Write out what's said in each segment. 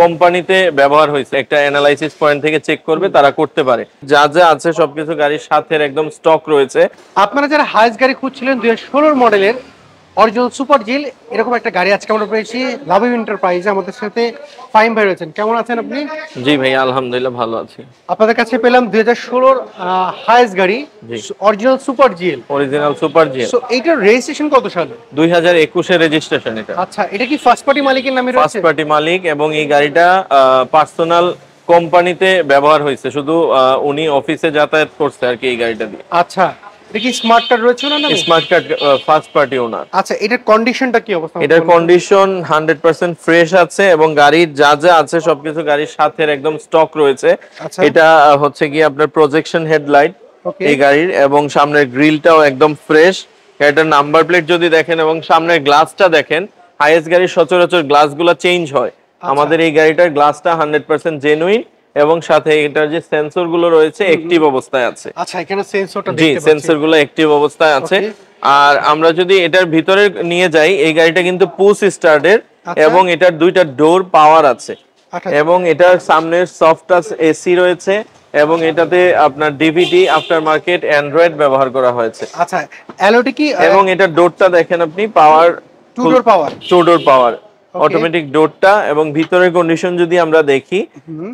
কোম্পানিতে ব্যবহার হয়েছে, একটা অ্যানালাইসিস পয়েন্ট থেকে চেক করবে, তারা করতে পারে। যা যা আছে সবকিছু গাড়ির সাথে একদম স্টক রয়েছে। আপনারা যারা হাইস গাড়ি খুঁজছিলেন 2016 মডেলের অরিজিনাল সুপার জিল, এরকম একটা গাড়ি আজকে আমরা পেয়েছি লাভ এন্টারপ্রাইজে। আমাদের সাথে ফাইম ভাই রয়েছেন। কেমন আছেন আপনি? জি ভাই, আলহামদুলিল্লাহ ভালো আছি। আপনাদের কাছে পেলাম 2016 হাইস গাড়ি original super GL. Original super GL. So এইটার রেজিস্ট্রেশন কত সালে? 2021 এর রেজিস্ট্রেশন এটা। আচ্ছা, এটা কি ফার্স্ট পার্টি মালিকের নামে রয়েছে? ফার্স্ট পার্টি মালিক, এবং এই গাড়িটা পার্সোনাল কোম্পানিতে ব্যবহার হয়েছে, শুধু উনি অফিসে যাতায়াত করছে আর কি এই গাড়িটা দিয়ে। আচ্ছা, এটা কি স্মার্ট কার্ড রয়েছে না? স্মার্ট কার্ড, ফার্স্ট পার্টি ওনার। আচ্ছা, এটার কন্ডিশনটা কি অবস্থা? এটার কন্ডিশন 100% ফ্রেশ আছে, এবং গাড়ির যা যা আছে সবকিছু গাড়ির সাথে একদম স্টক রয়েছে। এটা হচ্ছে কি আপনার প্রজেকশন হেডলাইট এই গাড়ির, এবং সামনের গ্রিলটাও একদম ফ্রেশ। এটার নাম্বার প্লেট যদি দেখেন এবং সামনের গ্লাসটা দেখেন, হাইয়েস্ট গাড়ির সচরাচর গ্লাসগুলো চেঞ্জ হয়, আমাদের এই গাড়িটার গ্লাসটা 100% জেনুইন, এবং সাথে এটার যে সেন্সর গুলো রয়েছে অ্যাক্টিভ অবস্থায় আছে। আচ্ছা, এখানে সেন্সরটা দেখতে পাচ্ছি, জি সেন্সর গুলো অ্যাক্টিভ অবস্থায় আছে। আর আমরা যদি এটার ভিতরে নিয়ে যাই, এই গাড়িটা কিন্তু পুশ স্টার্টের, এবং এটার দুইটা ডোর পাওয়ার আছে, এবং এটার সামনে সফট টাচ এসি রয়েছে, এবং এটাতে আপনার ডিভিডি, আফটার মার্কেট, অ্যান্ড্রয়েড ব্যবহার করা হয়েছে। আচ্ছা, এলওটি কি? এবং এটার ডোরটা দেখেন আপনি, পাওয়ার, টু ডোর পাওয়ার অটোমেটিক ডোরটা। এবং ভিতরের কন্ডিশন যদি আমরা দেখি,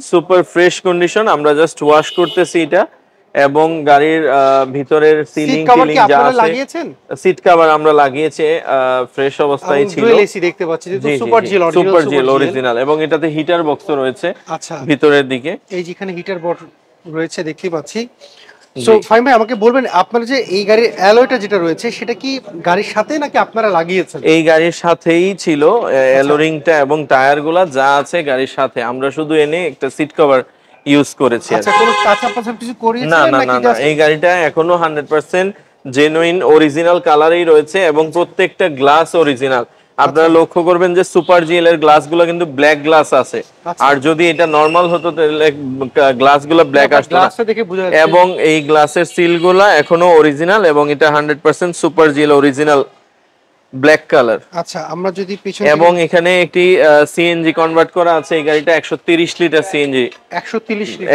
সুপার ফ্রেশ কন্ডিশন। আমরা জাস্ট ওয়াশ করতেছি এটা, এবং গাড়ির ভিতরের সিলিং যা আছে, সিট কভার আমরা লাগিয়েছি, ফ্রেশ অবস্থায় ছিল। ডুয়াল এসি দেখতে পাচ্ছি, সুপার জিল অরিজিনাল, এবং এটাতে হিটার বক্স রয়েছে আচ্ছা ভিতরের দিকে। এই যেখানে হিটার বক্স রয়েছে দেখতে পাচ্ছি। সো ফাইম ভাই, আমাকে বলবেন আপনার যে এই গাড়ির অ্যালয়টা যেটা রয়েছে সেটা কি গাড়ির সাথে নাকি আপনারা লাগিয়েছেন? এই গাড়ির সাথেই ছিল অ্যালোরিংটা, এবং টায়ারগুলো যা আছে গাড়ির সাথে, আমরা শুধু এনে একটা সিট কভার ইউজ করেছি। আচ্ছা, কোনো টাচআপ কিছু করিয়েছেন নাকি? না, এই গাড়িটা এখনো 100% জেনুইন অরিজিনাল কালারেই রয়েছে, এবং প্রত্যেকটা গ্লাস অরিজিনাল। আপনারা লক্ষ্য করবেন যে সুপার জিএল এর গ্লাসগুলো কিন্তু ব্ল্যাক গ্লাস আছে, আর যদি এটা নরমাল হতো তাহলে গ্লাসগুলো ব্ল্যাক আসতো না, এবং এই গ্লাসের সিলগুলো এখনো অরিজিনাল, এবং এটা 100% super GL original black colour. আচ্ছা, আমরা যদি পিছনে, এবং এখানে একটি সিএনজি কনভার্ট করা আছে। এই গাড়িটা 130 লিটার সিএনজি।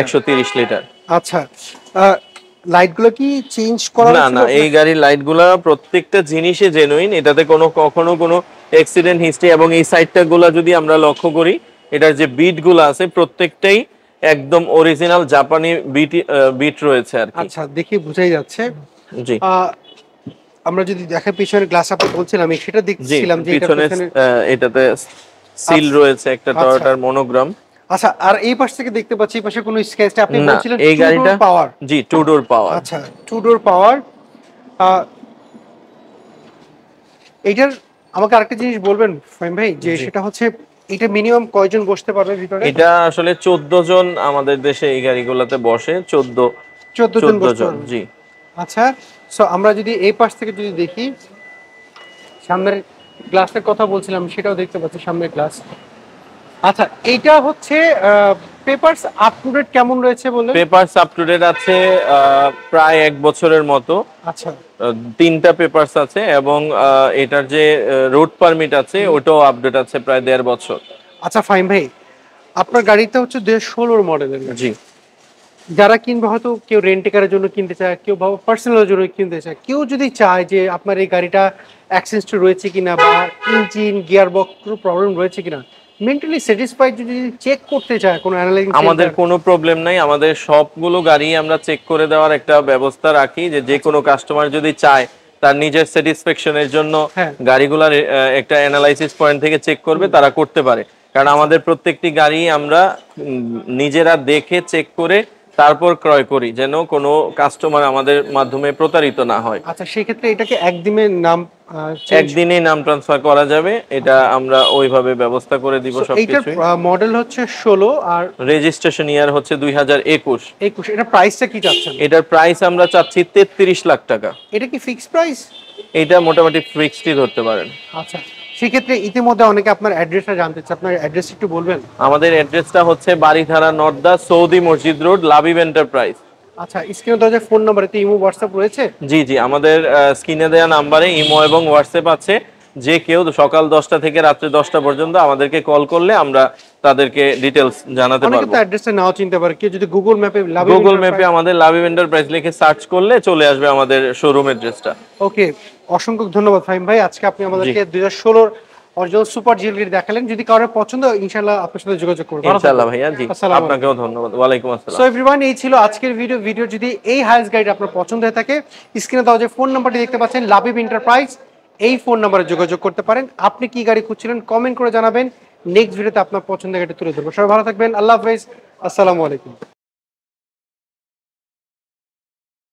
130 লিটার। আচ্ছা, লাইটগুলো কি চেঞ্জ করা হয়েছে? না, এই গাড়ির লাইটগুলো প্রত্যেকটা জিনিসে জেনুইন, এটাতে কখনো কোনো অ্যাক্সিডেন্ট হিস্ট্রি, এবং এই সাইডটা গুলা যদি আমরা লক্ষ্য করি, এটার যে বিট গুলো আছে প্রত্যেকটাই একদম অরিজিনাল জাপানি বিট রয়েছে আর কি। আচ্ছা, দেখে বোঝাই যাচ্ছে। জি, আমরা যদি দেখার পিছনের গ্লাস আপনি বলছিলাম, সেটা দেখছিলাম যে এটাতে সিল রয়েছে একটা টয়োটার মনোগ্রাম। আচ্ছা, আর এই পাশ থেকে দেখতে পাচ্ছি এই পাশে কোনো স্কেচটা আপনি বলছিলেন এই গাড়িটা পাওয়ার। জি, টু ডোর পাওয়ার। আচ্ছা, টু ডোর পাওয়ার। এইটার আমাকে আরেকটা জিনিস বলবেন ফাহিম ভাই, যে সেটা হচ্ছে এটা মিনিমাম কয়জন বসতে পারবে ভিতরে? এটা আসলে 14 জন আমাদের দেশে এই গাড়িগুলোতে বসে, 14 জন। জি। আচ্ছা, সো আমরা যদি এই পাশ থেকে যদি দেখি, সামনের গ্লাসের কথা বলছিলাম, সেটাও দেখতে পাচ্ছি সামনের গ্লাস। আচ্ছা, এইটা হচ্ছে পেপারস আপ টু ডেট কেমন রয়েছে বলেন? পেপারস আপ টু ডেট আছে প্রায় 1 বছরের মতো। আচ্ছা, 3টা পেপারস আছে, এবং এটার যে রোড পারমিট আছে ওটাও আপডেট আছে প্রায় 1.5 বছর। আচ্ছা ফাহিম ভাই, আপনার গাড়িটা হচ্ছে 2016 মডেলের। জি। যারা কিনবে, হয়তো কেউ রেন্টেকারের জন্য কিনতে চায়, কেউ পার্সোনালের জন্য কিনতে চায়, কেউ যদি চায় যে আপনার এই গাড়িটা অ্যাক্সিডেন্ট রয়েছে কিনা, বা ইঞ্জিন গিয়ার বক্স কোনো প্রবলেম রয়েছে কিনা, মেন্টালি স্যাটিসফাইড যদি চেক করতে চায় কোনো অ্যানালাইসিস, আমাদের কোনো প্রবলেম নাই। আমাদের সবগুলো গাড়ি আমরা চেক করে দেওয়ার একটা ব্যবস্থা রাখি, যে কোনো কাস্টমার যদি চায় তার নিজের স্যাটিসফ্যাকশনের জন্য গাড়িগুলোর একটা অ্যানালাইসিস পয়েন্ট থেকে চেক করবে, তারা করতে পারে। কারণ আমাদের প্রত্যেকটি গাড়ি আমরা নিজেরা দেখে চেক করে তারপর ক্রয় করি, যেন কোনো কাস্টমার আমাদের মাধ্যমে প্রতারিত না হয়। আচ্ছা, সেই ক্ষেত্রে এটাকে একদিনে নাম ট্রান্সফার করা যাবে, এটা আমরা ওইভাবে ব্যবস্থা করে দিব সবকিছু। এটার মডেল হচ্ছে 16 আর রেজিস্ট্রেশন ইয়ার হচ্ছে 2021। এটা প্রাইসটা কি চাচ্ছেন? এটার প্রাইস আমরা চাচ্ছি 33 লাখ টাকা। এটা কি ফিক্সড প্রাইস? এটা মোটামুটি ফিক্সডই ধরতে পারেন। আচ্ছা, সেক্ষেত্রে ইতিমধ্যে অনেকে আপনার অ্যাড্রেসটা জানতে চায়, আপনার অ্যাড্রেস একটু বলবেন? আমাদের অ্যাড্রেসটা হচ্ছে বাড়িধারা নর্দা, সৌদি মসজিদ রোড, লাবিব এন্টারপ্রাইজ। আচ্ছা, স্ক্রিনে দেওয়া যে ফোন নাম্বার, এতে ইমো হোয়াটসঅ্যাপ রয়েছে? জি, আমাদের স্ক্রিনে দেওয়া নাম্বারে ইমো এবং হোয়াটসঅ্যাপ আছে। যে কেউ সকাল 10টা থেকে রাত্রি 10টা পর্যন্ত আমাদেরকে কল করলে আমরা তাদেরকে ডিটেইলস জানাতে অনেকে পারবো। তো অ্যাড্রেসটা নাও চিনতে পারে, কেউ যদি গুগল ম্যাপে আমাদের লাবিব এন্টারপ্রাইজ লিখে সার্চ করলে চলে আসবে আমাদের শোরুম অ্যাড্রেসটা। ওকে, অসংখ্য ধন্যবাদ ফাহিম ভাই, আজকে আপনি আমাদেরকে 2016 অরিজিনাল সুপার জিএল দেখালেন। যদি কারোর পছন্দ ইনশাআল্লাহ আপনার সাথে যোগাযোগ করব। ইনশাআল্লাহ ভাইয়া, জি আপনাকেও ধন্যবাদ। ওয়ালাইকুম আসসালাম। সো এভরিওয়ান, এই ছিল আজকের ভিডিও যদি এই হাইস গাইড আপনার পছন্দ হয়ে থাকে, স্ক্রিনে দেওয়া যে ফোন নাম্বারটি দেখতে পাচ্ছেন লাবিব এন্টারপ্রাইজ, এই ফোন নাম্বারে যোগাযোগ করতে পারেন। আপনি কি গাড়ি খুঁজছিলেন কমেন্ট করে জানাবেন, নেক্সট ভিডিওতে আপনার পছন্দের গাড়ি তুলে ধরবো। সবাই ভালো থাকবেন, আল্লাহ হাফেজ, আসসালামু আলাইকুম।